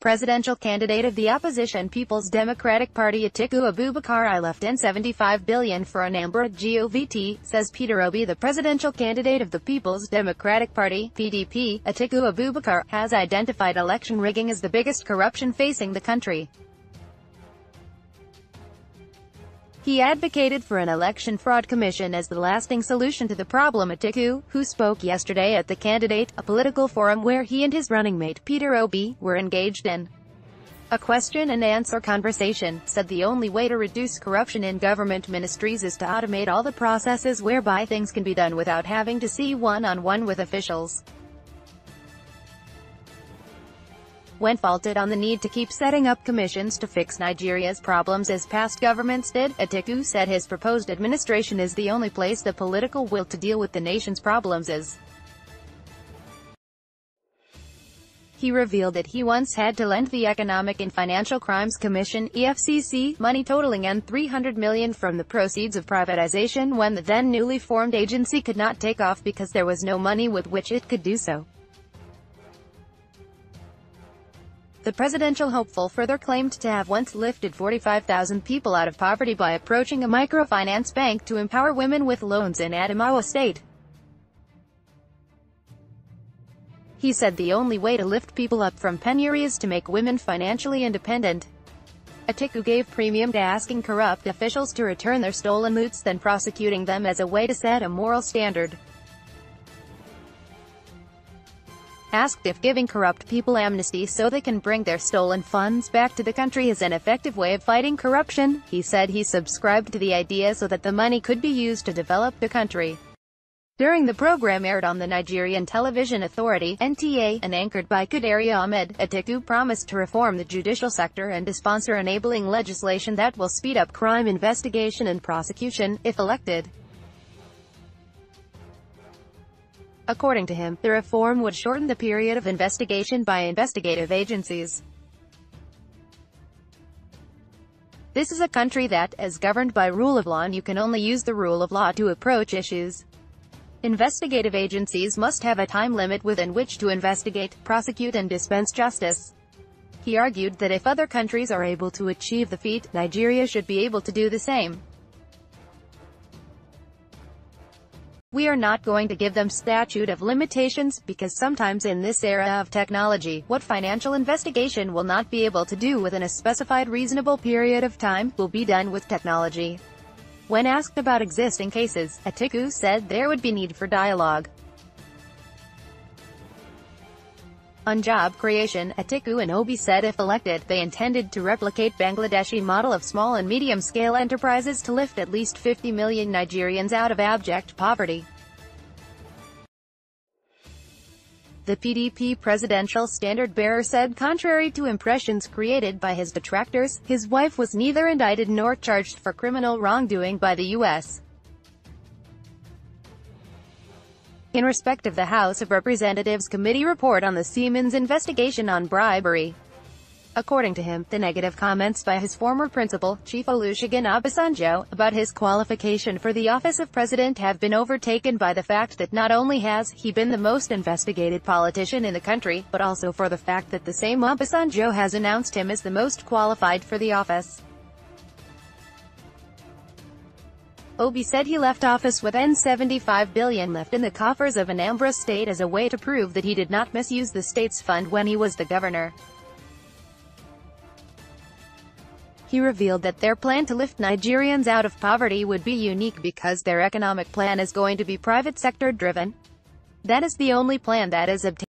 presidential candidate of the opposition People's Democratic Party Atiku Abubakar I left in $75 billion for Anambra, govt, says Peter Obi. The presidential candidate of the People's Democratic Party (PDP), Atiku Abubakar, has identified election rigging as the biggest corruption facing the country. He advocated for an election fraud commission as the lasting solution to the problem. Atiku, who spoke yesterday at the Candidate, a political forum where he and his running mate Peter Obi were engaged in a question-and-answer conversation, said the only way to reduce corruption in government ministries is to automate all the processes whereby things can be done without having to see one-on-one with officials. When faulted on the need to keep setting up commissions to fix Nigeria's problems as past governments did, Atiku said his proposed administration is the only place the political will to deal with the nation's problems is. He revealed that he once had to lend the Economic and Financial Crimes Commission (EFCC) money totaling $300 million from the proceeds of privatization when the then newly formed agency could not take off because there was no money with which it could do so. The presidential hopeful further claimed to have once lifted 45,000 people out of poverty by approaching a microfinance bank to empower women with loans in Adamawa State. He said the only way to lift people up from penury is to make women financially independent. Atiku gave premium to asking corrupt officials to return their stolen loots, then prosecuting them as a way to set a moral standard. Asked if giving corrupt people amnesty so they can bring their stolen funds back to the country is an effective way of fighting corruption, he said he subscribed to the idea so that the money could be used to develop the country. During the program aired on the Nigerian Television Authority (NTA) and anchored by Kadari Ahmed, Atiku promised to reform the judicial sector and to sponsor enabling legislation that will speed up crime investigation and prosecution, if elected. According to him, the reform would shorten the period of investigation by investigative agencies. This is a country that is governed by rule of law, and you can only use the rule of law to approach issues. Investigative agencies must have a time limit within which to investigate, prosecute and dispense justice. He argued that if other countries are able to achieve the feat, Nigeria should be able to do the same. We are not going to give them statute of limitations, because sometimes in this era of technology, what financial investigation will not be able to do within a specified reasonable period of time, will be done with technology. When asked about existing cases, Atiku said there would be need for dialogue. On job creation, Atiku and Obi said if elected, they intended to replicate Bangladeshi model of small and medium-scale enterprises to lift at least 50 million Nigerians out of abject poverty. The PDP presidential standard-bearer said contrary to impressions created by his detractors, his wife was neither indicted nor charged for criminal wrongdoing by the U.S. in respect of the House of Representatives Committee report on the Siemens investigation on bribery. According to him, the negative comments by his former principal, Chief Olusegun Obasanjo, about his qualification for the office of president have been overtaken by the fact that not only has he been the most investigated politician in the country, but also for the fact that the same Obasanjo has announced him as the most qualified for the office. Obi said he left office with $75 billion left in the coffers of Anambra State as a way to prove that he did not misuse the state's fund when he was the governor. He revealed that their plan to lift Nigerians out of poverty would be unique because their economic plan is going to be private sector driven. That is the only plan that is obtained.